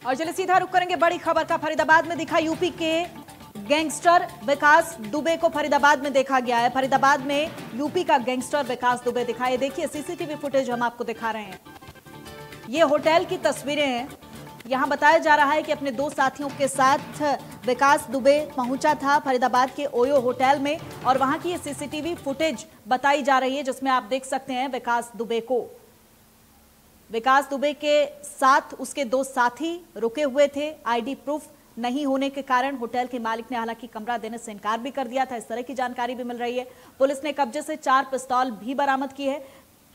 और चलिए सीधा रुक करेंगे बड़ी खबर का। फरीदाबाद में दिखा यूपी के गैंगस्टर विकास दुबे को फरीदाबाद में देखा गया है। फरीदाबाद में यूपी का गैंगस्टर विकास दुबे दिखा। ये देखिए सीसीटीवी फुटेज हम आपको दिखा रहे हैं। ये होटल की तस्वीरें हैं। यहां बताया जा रहा है कि अपने दो साथियों के साथ विकास दुबे पहुंचा था फरीदाबाद के ओयो होटल में और वहां की ये सीसीटीवी फुटेज बताई जा रही है जिसमें आप देख सकते हैं विकास दुबे को। विकास दुबे के साथ उसके दो साथी रुके हुए थे। आईडी प्रूफ नहीं होने के कारण होटल के मालिक ने हालांकि कमरा देने से इनकार भी कर दिया था। इस तरह की जानकारी भी मिल रही है। पुलिस ने कब्जे से 4 पिस्तौल भी बरामद की है,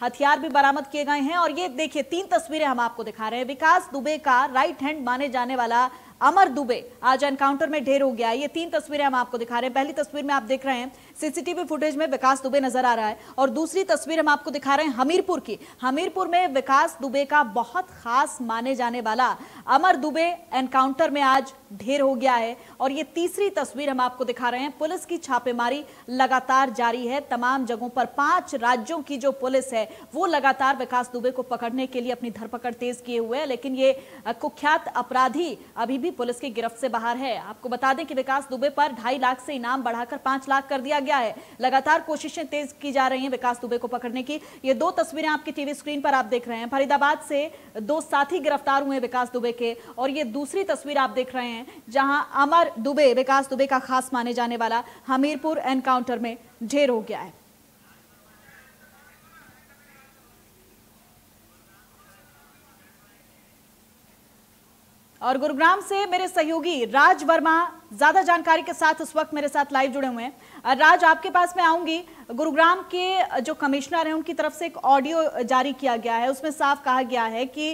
हथियार भी बरामद किए गए हैं। और ये देखिए 3 तस्वीरें हम आपको दिखा रहे हैं। विकास दुबे का राइट हैंड माने जाने वाला अमर दुबे आज एनकाउंटर में ढेर हो गया। ये 3 तस्वीरें हम आपको दिखा रहे हैं। पहली तस्वीर में आप देख रहे हैं सीसीटीवी फुटेज में विकास दुबे नजर आ रहा है और दूसरी तस्वीर हम आपको दिखा रहे हैं हमीरपुर की। हमीरपुर में विकास दुबे का बहुत खास माने जाने वाला अमर दुबे एनकाउंटर में आज ढेर हो गया है। और ये तीसरी तस्वीर हम आपको दिखा रहे हैं। पुलिस की छापेमारी लगातार जारी है तमाम जगहों पर। 5 राज्यों की जो पुलिस है वो लगातार विकास दुबे को पकड़ने के लिए अपनी धरपकड़ तेज किए हुए है, लेकिन ये कुख्यात अपराधी अभी भी पुलिस की गिरफ्त से बाहर है। आपको बता दें कि विकास दुबे पर 2.5 लाख से इनाम बढ़ाकर 5 लाख कर दिया गया है। लगातार कोशिशें तेज की जा रही हैं विकास दुबे को पकड़ने की। ये 2 तस्वीरें आपकी टीवी स्क्रीन पर आप देख रहे हैं। फरीदाबाद से 2 साथी गिरफ्तार हुए विकास दुबे के और ये दूसरी तस्वीर आप देख रहे हैं जहां अमर दुबे विकास दुबे का खास माने जाने वाला हमीरपुर एनकाउंटर में ढेर हो गया है। और गुरुग्राम से मेरे सहयोगी राज वर्मा ज्यादा जानकारी के साथ इस वक्त मेरे साथ लाइव जुड़े हुए हैं। राज, आपके पास मैं आऊंगी। गुरुग्राम के जो कमिश्नर हैं उनकी तरफ से एक ऑडियो जारी किया गया है। उसमें साफ कहा गया है कि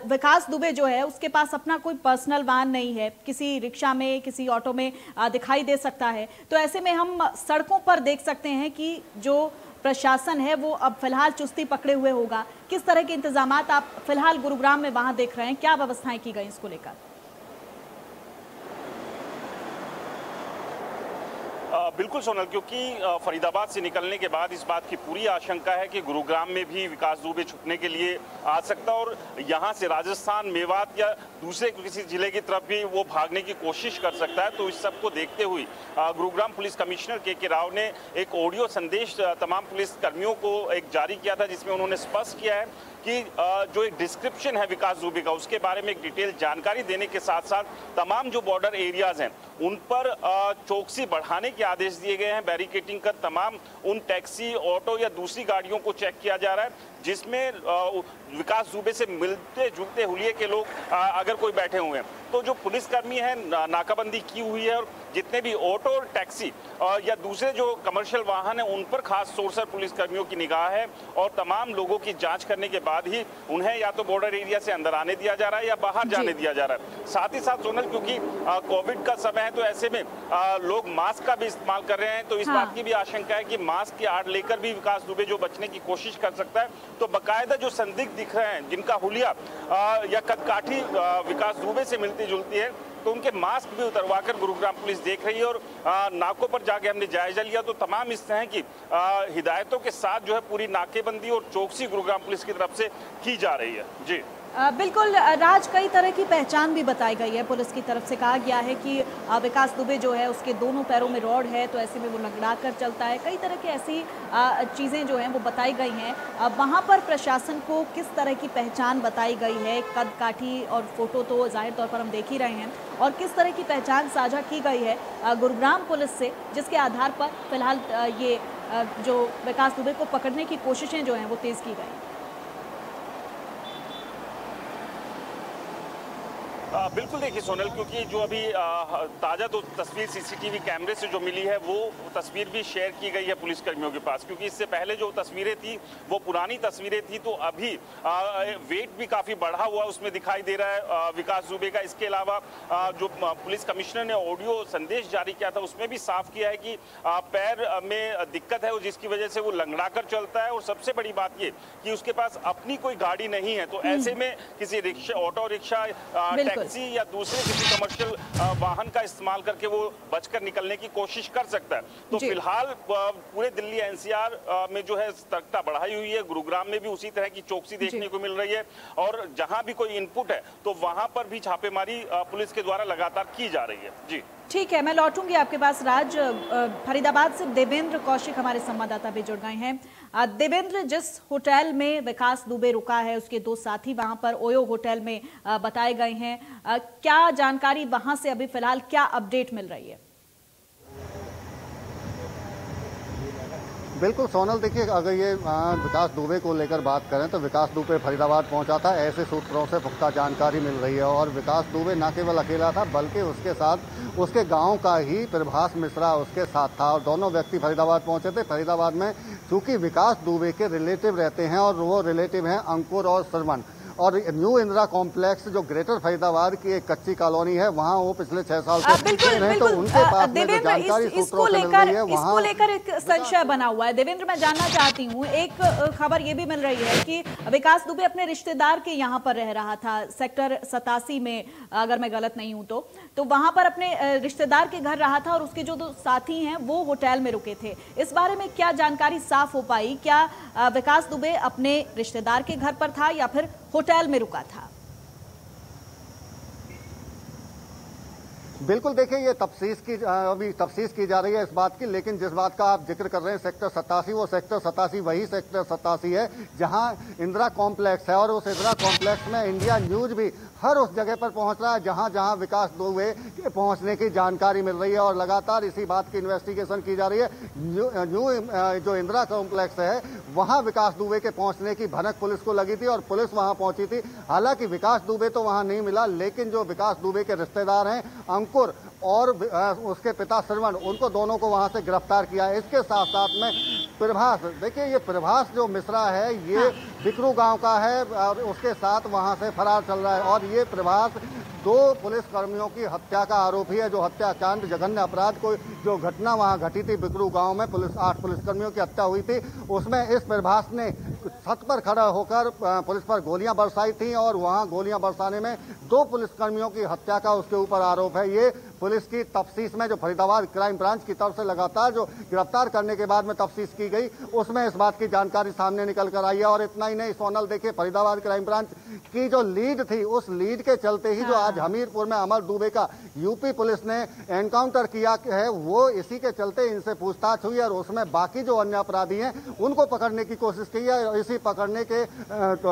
विकास दुबे जो है उसके पास अपना कोई पर्सनल वाहन नहीं है, किसी रिक्शा में किसी ऑटो में दिखाई दे सकता है। तो ऐसे में हम सड़कों पर देख सकते हैं कि जो प्रशासन है वो अब फिलहाल चुस्ती पकड़े हुए होगा। किस तरह के इंतजामात आप फिलहाल गुरुग्राम में वहां देख रहे हैं, क्या व्यवस्थाएं की गई इसको लेकर? बिल्कुल सोनल, क्योंकि फरीदाबाद से निकलने के बाद इस बात की पूरी आशंका है कि गुरुग्राम में भी विकास दुबे छुपने के लिए आ सकता और यहां से राजस्थान, मेवात या दूसरे किसी जिले की तरफ भी वो भागने की कोशिश कर सकता है। तो इस सब को देखते हुए गुरुग्राम पुलिस कमिश्नर के राव ने एक ऑडियो संदेश तमाम पुलिस कर्मियों को एक जारी किया था जिसमें उन्होंने स्पष्ट किया है कि जो एक डिस्क्रिप्शन है विकास दुबे का उसके बारे में एक डिटेल जानकारी देने के साथ साथ तमाम जो बॉर्डर एरियाज हैं उन पर चौकसी बढ़ाने के आदेश दिए गए हैं। बैरिकेटिंग कर तमाम उन टैक्सी, ऑटो या दूसरी गाड़ियों को चेक किया जा रहा है जिसमें विकास दुबे से मिलते जुलते हुलिये के लोग अगर कोई बैठे हुए हैं तो जो पुलिसकर्मी है नाकाबंदी की हुई है और जितने भी ऑटो और टैक्सी या दूसरे जो कमर्शियल वाहन है उन पर खास तौर से पुलिसकर्मियों की निगाह है और तमाम लोगों की जांच करने के बाद ही उन्हें या तो बॉर्डर एरिया से अंदर आने दिया जा रहा है या बाहर जाने दिया जा रहा है। साथ ही साथ सोनल, क्योंकि कोविड का समय है तो ऐसे में लोग मास्क का भी इस्तेमाल कर रहे हैं तो इस बात की भी आशंका है कि मास्क की आड़ लेकर भी विकास दुबे जो बचने की कोशिश कर सकता है। तो बाकायदा जो संदिग्ध दिख रहे हैं जिनका हुलिया या कदकाठी विकास दुबे से मिलती जुलती है तो उनके मास्क भी उतरवाकर गुरुग्राम पुलिस देख रही है और नाकों पर जाके हमने जायजा लिया तो तमाम इस तरह की हिदायतों के साथ जो है पूरी नाकेबंदी और चौकसी गुरुग्राम पुलिस की तरफ से की जा रही है। जी बिल्कुल राज, कई तरह की पहचान भी बताई गई है। पुलिस की तरफ से कहा गया है कि विकास दुबे जो है उसके दोनों पैरों में रॉड है तो ऐसे में वो लंगड़ा कर चलता है। कई तरह की ऐसी चीज़ें जो हैं वो बताई गई हैं। वहाँ पर प्रशासन को किस तरह की पहचान बताई गई है? कद काठी और फोटो तो जाहिर तौर पर हम देख ही रहे हैं। और किस तरह की पहचान साझा की गई है गुरुग्राम पुलिस से जिसके आधार पर फिलहाल ये जो विकास दुबे को पकड़ने की कोशिशें जो हैं वो तेज़ की गई? बिल्कुल देखिए सोनल, क्योंकि जो अभी ताज़ा तो तस्वीर सीसीटीवी कैमरे से जो मिली है वो तस्वीर भी शेयर की गई है पुलिसकर्मियों के पास, क्योंकि इससे पहले जो तस्वीरें थी वो पुरानी तस्वीरें थी तो अभी वेट भी काफ़ी बढ़ा हुआ उसमें दिखाई दे रहा है विकास दुबे का। इसके अलावा जो पुलिस कमिश्नर ने ऑडियो संदेश जारी किया था उसमें भी साफ किया है कि पैर में दिक्कत है और जिसकी वजह से वो लंगड़ा कर चलता है और सबसे बड़ी बात ये कि उसके पास अपनी कोई गाड़ी नहीं है। तो ऐसे में किसी रिक्शा, ऑटो रिक्शा, टैक्सी या दूसरे किसी कमर्शियल वाहन का इस्तेमाल करके वो बचकर निकलने की कोशिश कर सकता है। तो फिलहाल पूरे दिल्ली एनसीआर में जो है सतर्कता बढ़ाई हुई है। गुरुग्राम में भी उसी तरह की चौकसी देखने को मिल रही है और जहां भी कोई इनपुट है तो वहां पर भी छापेमारी पुलिस के द्वारा लगातार की जा रही है। जी ठीक है, मैं लौटूंगी आपके पास। राज, फरीदाबाद से देवेंद्र कौशिक हमारे संवाददाता भी जुड़ गए हैं। देवेंद्र, जिस होटल में विकास दुबे रुका है उसके दो साथी वहां पर ओयो होटल में बताए गए हैं, क्या जानकारी वहां से अभी फिलहाल क्या अपडेट मिल रही है? बिल्कुल सोनल, देखिए अगर ये विकास दुबे को लेकर बात करें तो विकास दुबे फरीदाबाद पहुंचा था, ऐसे सूत्रों से पुख्ता जानकारी मिल रही है। और विकास दुबे न केवल अकेला था बल्कि उसके साथ उसके गांव का ही प्रभास मिश्रा उसके साथ था और दोनों व्यक्ति फरीदाबाद पहुंचे थे। फरीदाबाद में चूंकि विकास दुबे के रिलेटिव रहते हैं और वो रिलेटिव हैं अंकुर और श्रवण, और न्यू इंदिरा कॉम्प्लेक्स जो ग्रेटर फरीदाबाद की एक कच्ची कॉलोनी है वहां वो पिछले 6 साल से हैं, तो उनके पास में जो जानकारी सूत्रों से मिल रही है इसको लेकर एक संशय बना हुआ है। देवेंद्र, मैं जानना चाहती हूँ, एक खबर ये भी मिल रही है कि विकास दुबे अपने रिश्तेदार के यहाँ पर रह रहा था सेक्टर 87 में, अगर मैं गलत नहीं हूँ तो वहां पर अपने रिश्तेदार के घर रहा था और उसके जो दो साथी हैं वो होटल में रुके थे। इस बारे में क्या जानकारी साफ हो पाई? क्या विकास दुबे अपने रिश्तेदार के घर पर था या फिर होटल में रुका था? बिल्कुल, देखिए ये अभी तफ्सीस की जा रही है इस बात की, लेकिन जिस बात का आप जिक्र कर रहे हैं सेक्टर 87, वो सेक्टर 87 वही सेक्टर 87 है जहां इंदिरा कॉम्प्लेक्स है और उस इंदिरा कॉम्प्लेक्स में इंडिया न्यूज भी हर उस जगह पर पहुंच रहा है जहां जहां विकास दुबे के पहुंचने की जानकारी मिल रही है और लगातार इसी बात की इन्वेस्टिगेशन की जा रही है। जो इंदिरा कॉम्प्लेक्स है वहां विकास दुबे के पहुंचने की भनक पुलिस को लगी थी और पुलिस वहां पहुंची थी। हालांकि विकास दुबे तो वहां नहीं मिला, लेकिन जो विकास दुबे के रिश्तेदार हैं अंकुर और उसके पिता श्रवण, उनको दोनों को वहां से गिरफ्तार किया है। इसके साथ साथ में प्रभास, देखिए ये प्रभास जो मिश्रा है ये बिकरू गांव का है और उसके साथ वहां से फरार चल रहा है। और ये प्रभास 2 पुलिस कर्मियों की हत्या का आरोपी है। जो हत्याकांड जघन्य अपराध को जो घटना वहां घटी थी बिकरू गांव में 8 पुलिसकर्मियों की हत्या हुई थी, उसमें इस प्रभास ने छत पर खड़ा होकर पुलिस पर गोलियां बरसाई थी और वहां गोलियां बरसाने में 2 पुलिसकर्मियों की हत्या का उसके ऊपर आरोप है। ये पुलिस की तफ्तीश में जो फरीदाबाद क्राइम ब्रांच की तरफ से लगातार जो गिरफ्तार करने के बाद में तफ्तीश की गई उसमें इस बात की जानकारी सामने निकल कर आई है। और इतना ही नहीं सोनल, देखिए फरीदाबाद क्राइम ब्रांच की जो लीड थी उस लीड के चलते ही जो आज हमीरपुर में अमर दुबे का यूपी पुलिस ने एनकाउंटर किया है वो इसी के चलते इनसे पूछताछ हुई और उसमें बाकी जो अन्य अपराधी हैं उनको पकड़ने की कोशिश की है और इसी पकड़ने के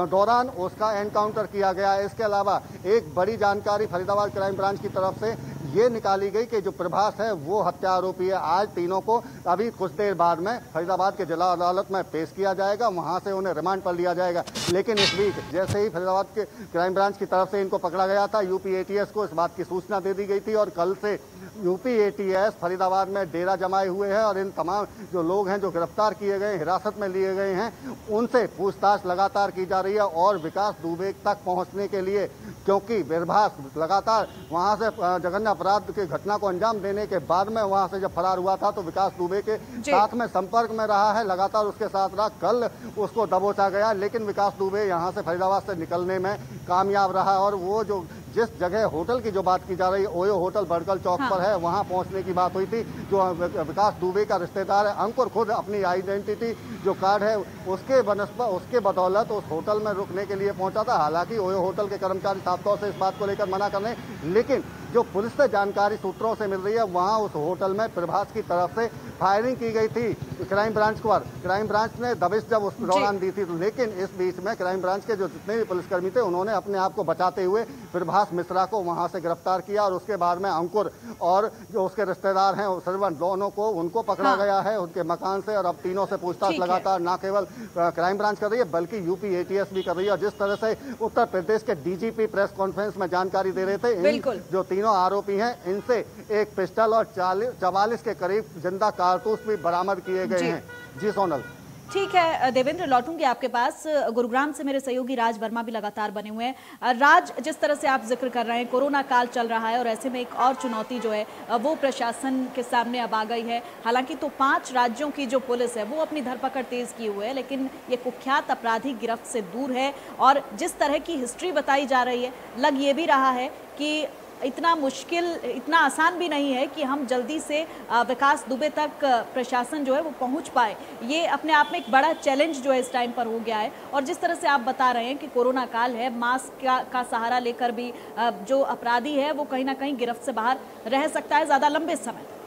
दौरान उसका एनकाउंटर किया गया। इसके अलावा एक बड़ी जानकारी फरीदाबाद क्राइम ब्रांच की तरफ से ये निकाली गई कि जो प्रभास है वो हत्या आरोपी है। आज तीनों को अभी कुछ देर बाद में फरीदाबाद के जिला अदालत में पेश किया जाएगा, वहां से उन्हें रिमांड पर लिया जाएगा। लेकिन इस बीच जैसे ही फरीदाबाद के क्राइम ब्रांच की तरफ से इनको पकड़ा गया था, यूपी एटीएस को इस बात की सूचना दे दी गई थी और कल से यूपी एटीएस फरीदाबाद में डेरा जमाए हुए हैं और इन तमाम जो लोग हैं जो गिरफ्तार किए गए, हिरासत में लिए गए हैं, उनसे पूछताछ लगातार की जा रही है। और विकास दुबे तक पहुंचने के लिए, क्योंकि प्रभास लगातार वहां से जघन्य अपराध की घटना को अंजाम देने के बाद में वहां से जब फरार हुआ था तो विकास दुबे के साथ में संपर्क में रहा है, लगातार उसके साथ रहा। कल उसको दबोचा गया लेकिन विकास दुबे यहां से फरीदाबाद से निकलने में कामयाब रहा और वो जो जिस जगह होटल की जो बात की जा रही है ओयो होटल बड़कल चौक पर है, वहां पहुंचने की बात हुई थी। जो विकास दुबे का रिश्तेदार है अंकुर खुद अपनी आइडेंटिटी जो कार्ड है उसके बदौलत उस होटल में रुकने के लिए पहुंचा था। हालांकि ओयो होटल के कर्मचारी साफ तौर से इस बात को लेकर मना कर रहे हैं, लेकिन जो पुलिस से जानकारी सूत्रों से मिल रही है वहां उस होटल में प्रभास की तरफ से फायरिंग की गई थी क्राइम ब्रांच पर। क्राइम ब्रांच ने दबिश जब उस दौरान दी थी, लेकिन इस बीच में क्राइम ब्रांच के जो जितने भी पुलिसकर्मी थे उन्होंने अपने आप को बचाते हुए प्रभास मिश्रा को वहां से गिरफ्तार किया और उसके बाद में अंकुर और जो उसके रिश्तेदार हैं श्रवण, दोनों को उनको पकड़ा गया है उनके मकान से। और अब तीनों से पूछताछ लगातार न केवल क्राइम ब्रांच कर रही है बल्कि यूपी एटीएस भी कर रही है। और जिस तरह से उत्तर प्रदेश के डीजीपी प्रेस कॉन्फ्रेंस में जानकारी दे रहे थे, जो तीनों आरोपी हैं इनसे एक पिस्टल और 44 के करीब जिंदा कारतूस भी बरामद किए गए हैं। जी सोनल। ठीक है देवेंद्र, लौटूंगी आपके पास। गुरुग्राम से मेरे सहयोगी राज वर्मा भी लगातार बने हुए हैं। राज, जिस तरह से आप जिक्र कर रहे हैं, कोरोना काल चल रहा है और ऐसे में एक और चुनौती जो है वो प्रशासन के सामने अब आ गई है। हालांकि तो 5 राज्यों की जो पुलिस है वो अपनी धरपकड़ तेज किए हुए है, लेकिन ये कुख्यात अपराधी गिरफ्त से दूर है। और जिस तरह की हिस्ट्री बताई जा रही है, लग ये भी रहा है कि इतना मुश्किल, इतना आसान भी नहीं है कि हम जल्दी से विकास दुबे तक प्रशासन जो है वो पहुंच पाए। ये अपने आप में एक बड़ा चैलेंज जो है इस टाइम पर हो गया है। और जिस तरह से आप बता रहे हैं कि कोरोना काल है, मास्क का सहारा लेकर भी जो अपराधी है वो कहीं ना कहीं गिरफ्त से बाहर रह सकता है ज़्यादा लंबे समय तक।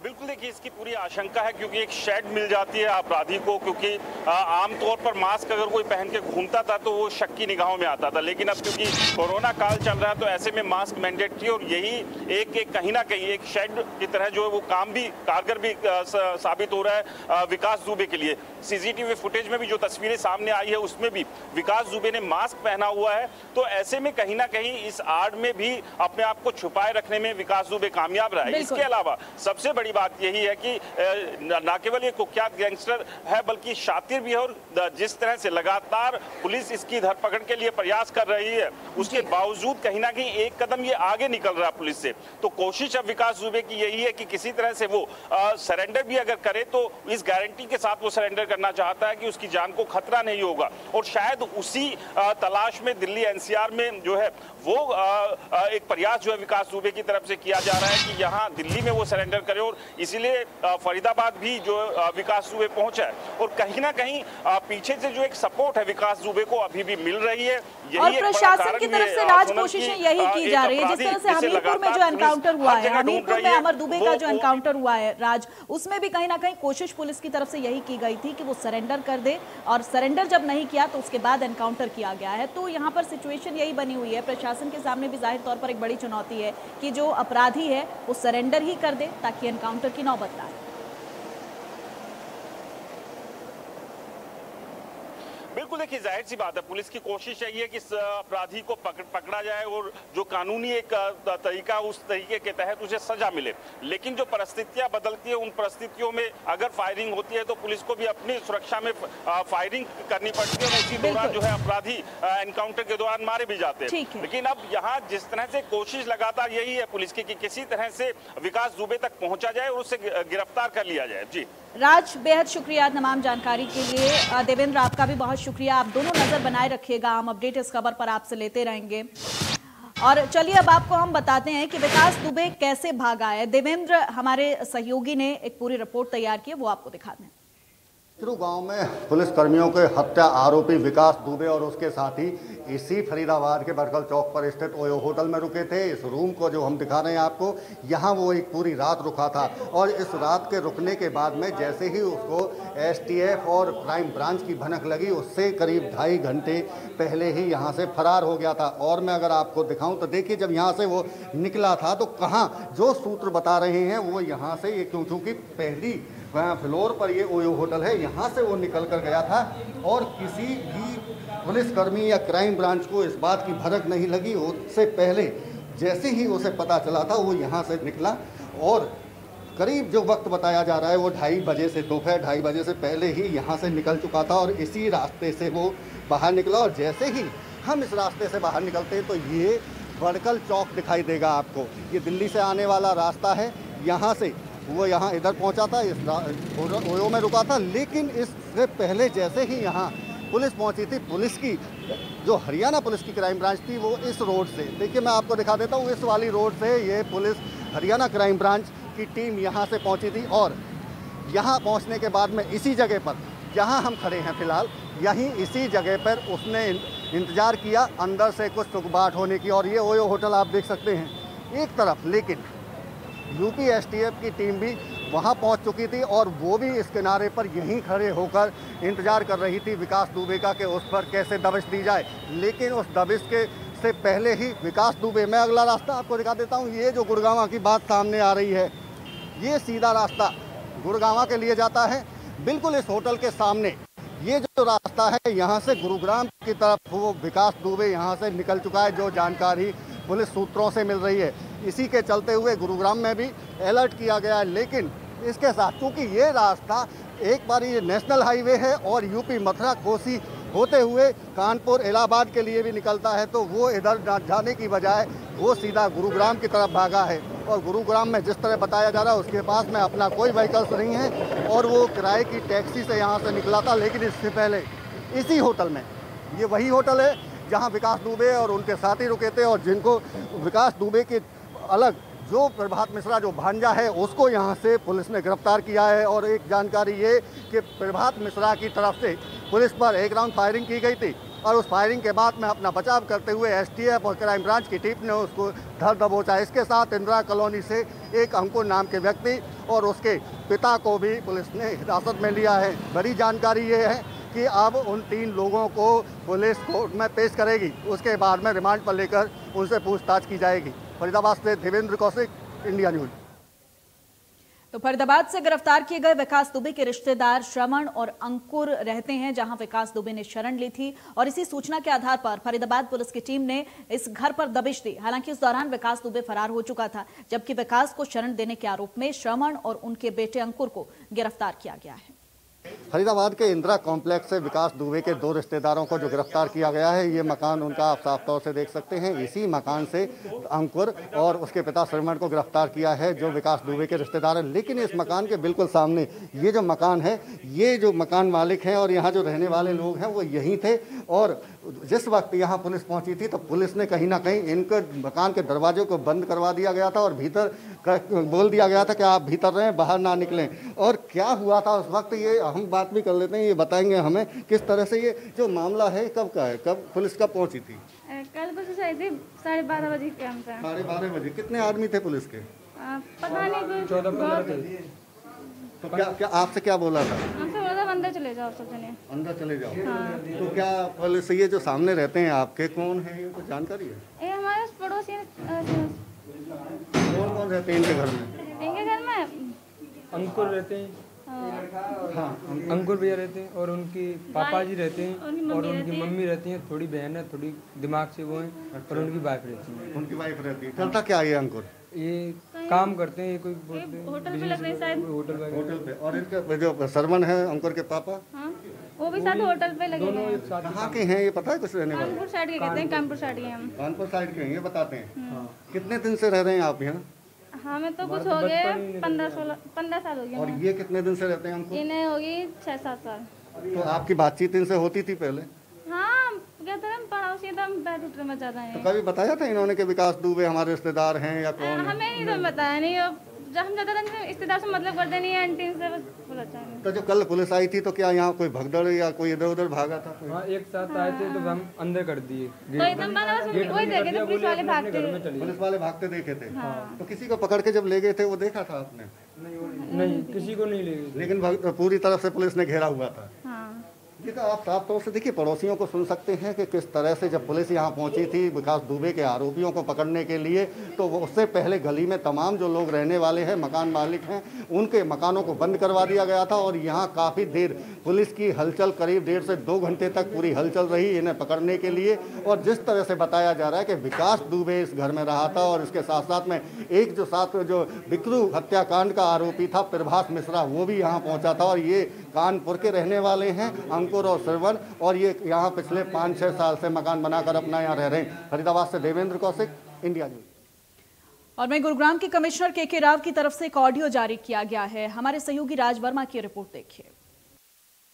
बिल्कुल, देखिए इसकी पूरी आशंका है, क्योंकि एक शेड मिल जाती है अपराधी को, क्योंकि आमतौर पर मास्क अगर कोई पहन के घूमता था तो वो शक की निगाहों में आता था, लेकिन अब क्योंकि कोरोना काल चल रहा है तो ऐसे में मास्क मैंडेटरी, और यही एक कहीं ना कहीं एक शेड की तरह जो है वो काम भी कारगर भी साबित हो रहा है विकास दुबे के लिए। सीसीटीवी फुटेज में भी जो तस्वीरें सामने आई है उसमें भी विकास दुबे ने मास्क पहना हुआ है, तो ऐसे में कहीं ना कहीं इस आड़ में भी अपने आप को छुपाए रखने में विकास दुबे कामयाब रहा है। इसके अलावा सबसे बड़ी बात यही है कि न केवल ये कुख्यात गैंगस्टर है बल्कि शातिर भी है, और जिस तरह से लगातार पुलिस इसकी धरपकड़ के लिए प्रयास कर रही है उसके बावजूद कहीं ना कहीं एक कदम ये आगे निकल रहा है पुलिस से। तो कोशिश अब विकास दुबे की यही है कि किसी तरह से वो सरेंडर भी अगर करे तो इस गारंटी के साथ वो सरेंडर करना चाहता है कि उसकी जान को खतरा नहीं होगा, और शायद उसी तलाश में दिल्ली एनसीआर में जो है वो एक प्रयास जो है विकास दुबे की तरफ से किया जा रहा है कि यहाँ दिल्ली में वो सरेंडर करे, और इसीलिए फरीदाबाद भी जो विकास दुबे पहुंचा है। और कहीं ना कहीं पीछे से जो एक सपोर्ट है विकास दुबे को अभी भी मिल रही है। और प्रशासन की तरफ से राज कोशिशें यही की जा रही है। जिस तरह से हमीरपुर में जो एनकाउंटर हुआ है, हमीरपुर में अमर दुबे का जो एनकाउंटर हुआ है राज, उसमें भी कहीं ना कहीं कोशिश पुलिस की तरफ से यही की गई थी कि वो सरेंडर कर दे, और सरेंडर जब नहीं किया तो उसके बाद एनकाउंटर किया गया है। तो यहाँ पर सिचुएशन यही बनी हुई है। प्रशासन के सामने भी जाहिर तौर पर एक बड़ी चुनौती है कि जो अपराधी है वो सरेंडर ही कर दे ताकि एनकाउंटर की नौबत ना आए। बिल्कुल, देखिए जाहिर सी बात है, पुलिस की कोशिश यही है कि इस अपराधी को पकड़ा जाए और जो कानूनी एक तरीका उस तरीके के तहत उसे सजा मिले। लेकिन जो परिस्थितियां बदलती है, उन परिस्थितियों में अगर फायरिंग होती है तो पुलिस को भी अपनी सुरक्षा में फायरिंग करनी पड़ती है, और उसी दौरान जो है अपराधी एनकाउंटर के दौरान मारे भी जाते हैं। लेकिन अब यहाँ जिस तरह से कोशिश लगातार यही है पुलिस की कि किसी तरह से विकास दुबे तक पहुंचा जाए और उसे गिरफ्तार कर लिया जाए। जी राज, बेहद शुक्रिया तमाम जानकारी के लिए। देवेंद्र, आपका भी बहुत शुक्रिया। आप दोनों नजर बनाए रखिएगा, हम अपडेट इस खबर पर आपसे लेते रहेंगे। और चलिए अब आपको हम बताते हैं कि विकास दुबे कैसे भागा है। देवेंद्र, हमारे सहयोगी ने एक पूरी रिपोर्ट तैयार की है, वो आपको दिखा दें। गांव में पुलिस कर्मियों के हत्या आरोपी विकास दुबे और उसके साथी इसी फरीदाबाद के बरगल चौक पर स्थित ओयो होटल में रुके थे। इस रूम को जो हम दिखा रहे हैं आपको, यहाँ वो एक पूरी रात रुका था, और इस रात के रुकने के बाद में जैसे ही उसको एसटीएफ और क्राइम ब्रांच की भनक लगी, उससे करीब 2.5 घंटे पहले ही यहाँ से फरार हो गया था। और मैं अगर आपको दिखाऊं तो देखिए, जब यहाँ से वो निकला था तो कहाँ, जो सूत्र बता रहे हैं वो यहाँ से, ये क्योंकि पहली फ्लोर पर ये ओयो होटल है, यहाँ से वो निकल कर गया था, और किसी भी पुलिसकर्मी या क्राइम ब्रांच को इस बात की भनक नहीं लगी। उससे पहले जैसे ही उसे पता चला था वो यहाँ से निकला, और करीब जो वक्त बताया जा रहा है वो 2:30 बजे से, दोपहर 2:30 बजे से पहले ही यहाँ से निकल चुका था, और इसी रास्ते से वो बाहर निकला। और जैसे ही हम इस रास्ते से बाहर निकलते हैं तो ये बरगल चौक दिखाई देगा आपको। ये दिल्ली से आने वाला रास्ता है, यहाँ से वो यहाँ इधर पहुँचा था, इस ओयो में रुका था। लेकिन इससे पहले जैसे ही यहाँ पुलिस पहुंची थी, पुलिस की जो हरियाणा पुलिस की क्राइम ब्रांच थी वो इस रोड से, देखिए मैं आपको दिखा देता हूँ, इस वाली रोड से ये पुलिस हरियाणा क्राइम ब्रांच की टीम यहाँ से पहुंची थी। और यहाँ पहुँचने के बाद में इसी जगह पर, जहाँ हम खड़े हैं फिलहाल, यहीं इसी जगह पर उसने इंतज़ार किया अंदर से कुछ टुकबाट होने की। और ये ओयो होटल आप देख सकते हैं एक तरफ, लेकिन यूपी एसटीएफ की टीम भी वहां पहुंच चुकी थी, और वो भी इस किनारे पर यहीं खड़े होकर इंतजार कर रही थी विकास दुबे का कि उस पर कैसे दबिश दी जाए। लेकिन उस दबिश के से पहले ही विकास दुबे, मैं अगला रास्ता आपको दिखा देता हूं। ये जो गुड़गांव की बात सामने आ रही है, ये सीधा रास्ता गुड़गांव के लिए जाता है। बिल्कुल इस होटल के सामने ये जो रास्ता है, यहाँ से गुरुग्राम की तरफ वो विकास दुबे यहाँ से निकल चुका है, जो जानकारी पुलिस सूत्रों से मिल रही है। इसी के चलते हुए गुरुग्राम में भी अलर्ट किया गया है। लेकिन इसके साथ चूंकि ये रास्ता एक बार ये नेशनल हाईवे है और यूपी मथुरा कोसी होते हुए कानपुर इलाहाबाद के लिए भी निकलता है, तो वो इधर जाने की बजाय वो सीधा गुरुग्राम की तरफ भागा है। और गुरुग्राम में जिस तरह बताया जा रहा है उसके पास में अपना कोई व्हीकल्स नहीं है और वो किराए की टैक्सी से यहाँ से निकला था। लेकिन इससे पहले इसी होटल में, ये वही होटल है जहाँ विकास दुबे और उनके साथी रुके थे और जिनको विकास दुबे के अलग जो प्रभात मिश्रा जो भांजा है उसको यहाँ से पुलिस ने गिरफ्तार किया है। और एक जानकारी ये कि प्रभात मिश्रा की तरफ से पुलिस पर एक राउंड फायरिंग की गई थी और उस फायरिंग के बाद में अपना बचाव करते हुए एसटीएफ और क्राइम ब्रांच की टीम ने उसको धर दबोचा। इसके साथ इंदिरा कॉलोनी से एक अंकुर नाम के व्यक्ति और उसके पिता को भी पुलिस ने हिरासत में लिया है। बड़ी जानकारी ये है कि अब उन 3 लोगों को पुलिस कोर्ट में पेश करेगी, उसके बाद में रिमांड पर लेकर उनसे पूछताछ की जाएगी। फरीदाबाद से देवेंद्र कौशिक, इंडिया न्यूज। तो फरीदाबाद से गिरफ्तार किए गए विकास दुबे के रिश्तेदार श्रवण और अंकुर रहते हैं जहां विकास दुबे ने शरण ली थी और इसी सूचना के आधार पर फरीदाबाद पुलिस की टीम ने इस घर पर दबिश दी। हालांकि उस दौरान विकास दुबे फरार हो चुका था, जबकि विकास को शरण देने के आरोप में श्रवण और उनके बेटे अंकुर को गिरफ्तार किया गया है। फरीदाबाद के इंदिरा कॉम्प्लेक्स से विकास दुबे के 2 रिश्तेदारों को जो गिरफ्तार किया गया है, ये मकान उनका आप साफ तौर से देख सकते हैं। इसी मकान से अंकुर और उसके पिता श्रवण को गिरफ्तार किया है जो विकास दुबे के रिश्तेदार हैं। लेकिन इस मकान के बिल्कुल सामने ये जो मकान है, ये जो मकान मालिक हैं और यहाँ जो रहने वाले लोग हैं वो यहीं थे। और जिस वक्त यहाँ पुलिस पहुँची थी तो पुलिस ने कहीं ना कहीं इनके मकान के दरवाजे को बंद करवा दिया गया था और भीतर बोल दिया गया था कि आप भीतर रहें, बाहर ना निकलें। और क्या हुआ था उस वक्त, ये हम बात भी कर लेते हैं, ये बताएंगे हमें किस तरह से ये जो मामला है कब का है, कब पुलिस कब पहुंची थी? कल परसों शायद 12:30 बजे के टाइम था। 12:30 बजे। कितने आदमी थे पुलिस के? पता नहीं, 14-15 थे। तो क्या आपसे क्या बोला था? हमसे बोला था अंदर चले जाओ, सब जने अंदर चले जाओ। हाँ। तो क्या पुलिस ये जो सामने रहते हैं आपके कौन है, ये कुछ जानकारी है? ये हमारे पड़ोसी कौन कौन रहते हैं इनके घर में? इनके घर में अंकुर रहते हैं, हाँ अंकुर भैया रहते हैं और उनके पापा जी रहते हैं और उनकी मम्मी रहती हैं। थोड़ी बहन है, थोड़ी दिमाग से वो हैं और उनकी वाइफ रहती है। उनकी वाइफ रहती है। करता क्या ये अंकुर? ये काम करते हैं, ये कोई होटल पे लग रहे हैं शायद, होटल पे। और इनके जो श्रवण है अंकुर के पापा, हाँ वो भी साथ होटल पे लगे हैं। कहाँ के हैं ये पता है कुछ? रहने वाले कानपुर साइड के कहते हैं, कानपुर साइड के हम। कानपुर साइड के हैं, ये बताते हैं। कितने दिन से रह रहे हैं आप यहाँ? हमें तो कुछ हो गए 15 साल हो गए। और ये कितने दिन से रहते हैं हमको? इन्हें होगी 6-7 साल। तो आपकी बातचीत इनसे होती थी पहले? हाँ कहते हैं पड़ोसी तो हम बैठ उठ में ज्यादा है। तो कभी बताया था इन्होंने कि विकास दुबे हमारे रिश्तेदार हैं या कौन है? हमें नहीं तो बताया नहीं, जब हम ज्यादा रिश्तेदार से मतलब करते नहीं है, आंटी से बस बोला चाहिए। तो जो कल पुलिस आई थी तो क्या यहाँ कोई भगदड़ या कोई इधर उधर भागा था? हाँ, एक साथ आए थे तो हम अंदर कर दिए। तो एकदम वही देखे थे, पुलिस वाले भागते, पुलिस वाले भागते देखे थे। तो किसी को पकड़ के जब ले गए थे वो देखा था आपने? नहीं, किसी को नहीं ले गए। लेकिन पूरी तरफ से पुलिस ने घेरा हुआ था। हाँ। ये तो आप साफ तौर से देखिए पड़ोसियों को सुन सकते हैं कि किस तरह से जब पुलिस यहाँ पहुंची थी विकास दुबे के आरोपियों को पकड़ने के लिए, तो वो उससे पहले गली में तमाम जो लोग रहने वाले हैं, मकान मालिक हैं, उनके मकानों को बंद करवा दिया गया था। और यहाँ काफ़ी देर पुलिस की हलचल, करीब 1.5 से 2 घंटे तक पूरी हलचल रही इन्हें पकड़ने के लिए। और जिस तरह से बताया जा रहा है कि विकास दुबे इस घर में रहा था और इसके साथ साथ में एक जो विक्रु हत्याकांड का आरोपी था प्रभात मिश्रा, वो भी यहाँ पहुँचा था। और ये कानपुर के रहने वाले हैं अंकुर और श्रवण, और ये यहाँ पिछले 5-6 साल से मकान बनाकर अपना यहाँ रह रहे हैं। फरीदाबाद से देवेंद्र कौशिक, इंडिया न्यूज। और मैं गुरुग्राम के कमिश्नर के राव की तरफ से एक ऑडियो जारी किया गया है। हमारे सहयोगी राज वर्मा की रिपोर्ट देखिए।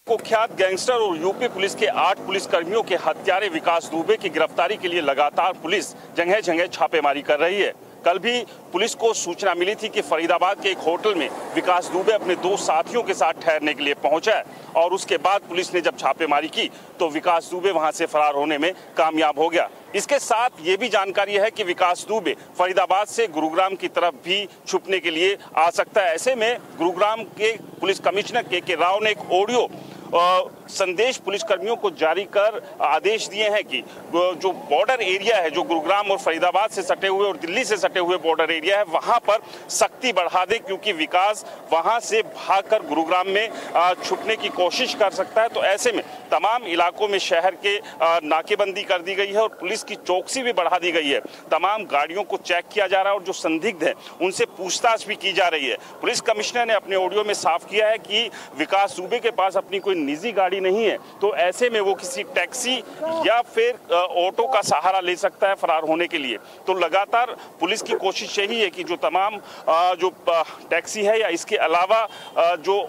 कुख्यात गैंगस्टर और यूपी पुलिस के 8 पुलिसकर्मियों के हत्यारे विकास दुबे की गिरफ्तारी के लिए लगातार पुलिस जगह जगह छापेमारी कर रही है। कल भी पुलिस को सूचना मिली थी कि फरीदाबाद के एक होटल में विकास दुबे अपने 2 साथियों के साथ ठहरने के लिए पहुंचा है और उसके बाद पुलिस ने जब छापेमारी की तो विकास दुबे वहां से फरार होने में कामयाब हो गया। इसके साथ ये भी जानकारी है कि विकास दुबे फरीदाबाद से गुरुग्राम की तरफ भी छुपने के लिए आ सकता है। ऐसे में गुरुग्राम के पुलिस कमिश्नर के राव ने एक ऑडियो संदेश पुलिस कर्मियों को जारी कर आदेश दिए हैं कि जो बॉर्डर एरिया है, जो गुरुग्राम और फरीदाबाद से सटे हुए और दिल्ली से सटे हुए बॉर्डर एरिया है, वहां पर सख्ती बढ़ा दे, क्योंकि विकास वहां से भागकर गुरुग्राम में छुपने की कोशिश कर सकता है। तो ऐसे में तमाम इलाकों में शहर के नाकेबंदी कर दी गई है और पुलिस की चौकसी भी बढ़ा दी गई है। तमाम गाड़ियों को चेक किया जा रहा है और जो संदिग्ध है उनसे पूछताछ भी की जा रही है। पुलिस कमिश्नर ने अपने ऑडियो में साफ किया है कि विकास दुबे के पास अपनी कोई निजी गाड़ी नहीं है, तो ऐसे में वो किसी टैक्सी या फिर ऑटो का सहारा ले सकता है फरार होने के लिए। तो लगातार पुलिस की कोशिश यही है कि जो तमाम जो टैक्सी है या इसके अलावा जो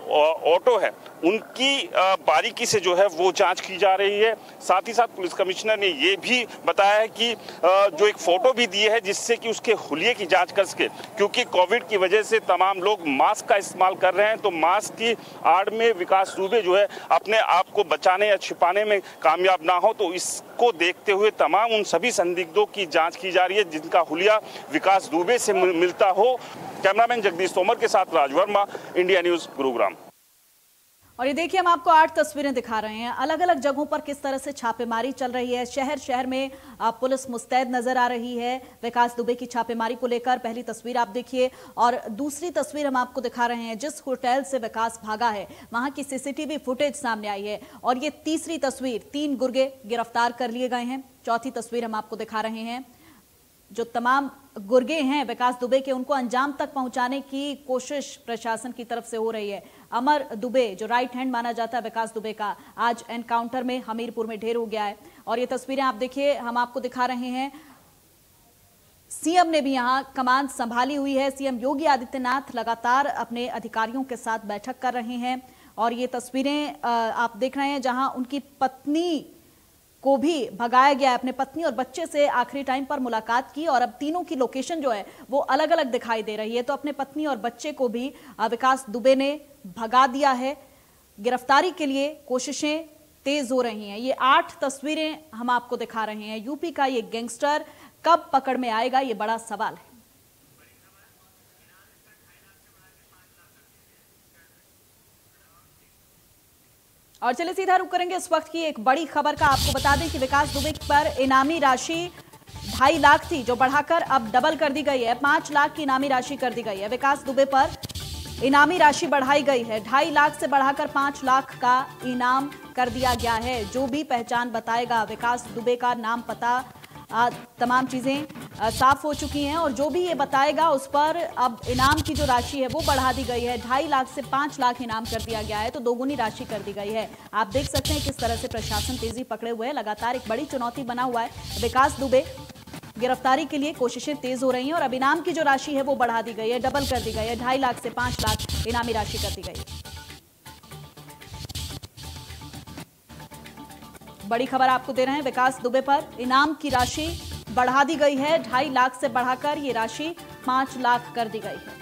ऑटो है उनकी बारीकी से जो है वो जांच की जा रही है। साथ ही साथ पुलिस कमिश्नर ने ये भी बताया है कि जो एक फोटो भी दी है जिससे कि उसके हुलिये की जांच कर सके, क्योंकि कोविड की वजह से तमाम लोग मास्क का इस्तेमाल कर रहे हैं। तो मास्क की आड़ में विकास दुबे जो है अपने आप को बचाने या छिपाने में कामयाब ना हो, तो इसको देखते हुए तमाम उन सभी संदिग्धों की जांच की जा रही है जिनका हुलिया विकास दुबे से मिलता हो। कैमरामैन जगदीश तोमर के साथ राज वर्मा, इंडिया न्यूज, गुरुग्राम। और ये देखिए, हम आपको 8 तस्वीरें दिखा रहे हैं। अलग अलग जगहों पर किस तरह से छापेमारी चल रही है। शहर शहर में पुलिस मुस्तैद नजर आ रही है विकास दुबे की छापेमारी को लेकर। पहली तस्वीर आप देखिए और दूसरी तस्वीर हम आपको दिखा रहे हैं जिस होटल से विकास भागा है वहां की सीसीटीवी फुटेज सामने आई है। और ये तीसरी तस्वीर, 3 गुर्गे गिरफ्तार कर लिए गए हैं। चौथी तस्वीर हम आपको दिखा रहे हैं, जो तमाम गुर्गे हैं विकास दुबे के, उनको अंजाम तक पहुंचाने की कोशिश प्रशासन की तरफ से हो रही है। अमर दुबे, जो राइट हैंड माना जाता है विकास दुबे का, आज एनकाउंटर में हमीरपुर में ढेर हो गया है। और ये तस्वीरें आप देखिए, हम आपको दिखा रहे हैं। सीएम ने भी यहां कमान संभाली हुई है। सीएम योगी आदित्यनाथ लगातार अपने अधिकारियों के साथ बैठक कर रहे हैं। और ये तस्वीरें आप देख रहे हैं जहां उनकी पत्नी को भी भगाया गया है। अपने पत्नी और बच्चे से आखिरी टाइम पर मुलाकात की और अब तीनों की लोकेशन जो है वो अलग अलग दिखाई दे रही है। तो अपने पत्नी और बच्चे को भी विकास दुबे ने भगा दिया है। गिरफ्तारी के लिए कोशिशें तेज हो रही हैं। ये 8 तस्वीरें हम आपको दिखा रहे हैं। यूपी का ये गैंगस्टर कब पकड़ में आएगा, ये बड़ा सवाल है। और चलिए सीधा रुक करेंगे इस वक्त की एक बड़ी खबर का। आपको बता दें कि विकास दुबे पर इनामी राशि 2.5 लाख थी, जो बढ़ाकर अब डबल कर दी गई है। 5 लाख की इनामी राशि कर दी गई है। विकास दुबे पर इनामी राशि बढ़ाई गई है। 2.5 लाख से बढ़ाकर 5 लाख का इनाम कर दिया गया है। जो भी पहचान बताएगा विकास दुबे का नाम, पता, तमाम चीजें साफ हो चुकी हैं और जो भी ये बताएगा उस पर अब इनाम की जो राशि है वो बढ़ा दी गई है। 2.5 लाख से 5 लाख इनाम कर दिया गया है, तो दोगुनी राशि कर दी गई है। आप देख सकते हैं किस तरह से प्रशासन तेजी पकड़े हुए है। लगातार एक बड़ी चुनौती बना हुआ है विकास दुबे। गिरफ्तारी के लिए कोशिशें तेज हो रही हैं और अब इनाम की जो राशि है वो बढ़ा दी गई है, डबल कर दी गई है। 2.5 लाख से 5 लाख इनामी राशि कर दी गई है। बड़ी खबर आपको दे रहे हैं, विकास दुबे पर इनाम की राशि बढ़ा दी गई है। 2.5 लाख से बढ़ाकर ये राशि 5 लाख कर दी गई है।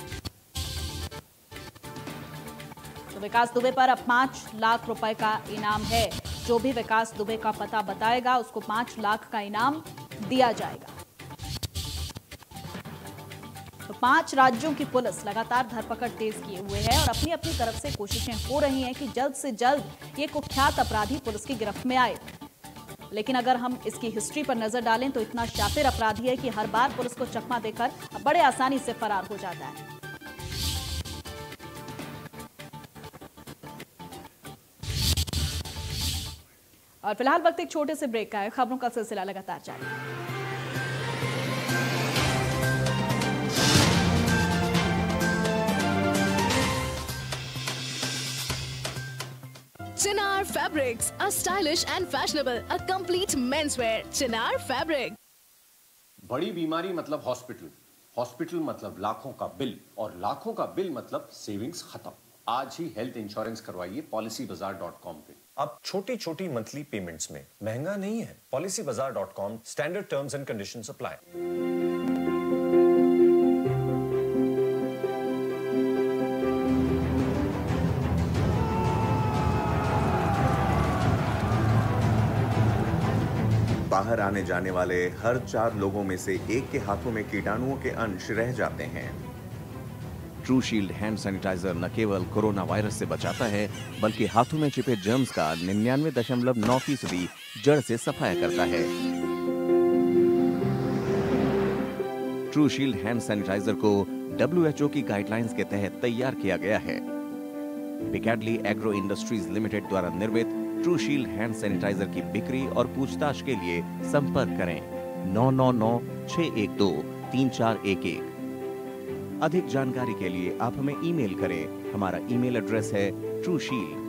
तो विकास दुबे पर अब 5 लाख रुपए का इनाम है। जो भी विकास दुबे का पता बताएगा उसको 5 लाख का इनाम दिया जाएगा। तो 5 राज्यों की पुलिस लगातार धरपकड़ तेज किए हुए है और अपनी अपनी तरफ से कोशिशें हो रही हैं कि जल्द से जल्द ये कुख्यात अपराधी पुलिस की गिरफ्त में आए। लेकिन अगर हम इसकी हिस्ट्री पर नजर डालें तो इतना शातिर अपराधी है कि हर बार पुलिस को चकमा देकर बड़े आसानी से फरार हो जाता है। और फिलहाल वक्त एक छोटे से ब्रेक का है। खबरों का सिलसिला लगातार जारी है। Chinar Fabrics, a stylish and fashionable, a complete menswear. Chinar Fabric. बड़ी बीमारी मतलब हॉस्पिटल, हॉस्पिटल मतलब लाखों का बिल और लाखों का बिल मतलब सेविंग्स खत्म। आज ही हेल्थ इंश्योरेंस करवाइए policybazaar.com पे। अब छोटी छोटी मंथली पेमेंट्स में महंगा नहीं है। policybazaar.com, standard terms and conditions apply. बाहर आने जाने वाले हर 4 लोगों में से एक के हाथों में कीटाणुओं के अंश रह जाते हैं। ट्रू शील्ड हैंड सैनिटाइजर न केवल कोरोना वायरस से बचाता है, बल्कि हाथों में छिपे जर्म्स का 99.9% जड़ से सफाया करता है। ट्रू शील्ड हैंड सैनिटाइजर को WHO की गाइडलाइंस के तहत तैयार किया गया है। पिकैडली एग्रो इंडस्ट्रीज लिमिटेड द्वारा निर्मित ट्रू शील्ड हैंड सैनिटाइजर की बिक्री और पूछताछ के लिए संपर्क करें 9996123411। अधिक जानकारी के लिए आप हमें ईमेल करें। हमारा ईमेल एड्रेस है trueshield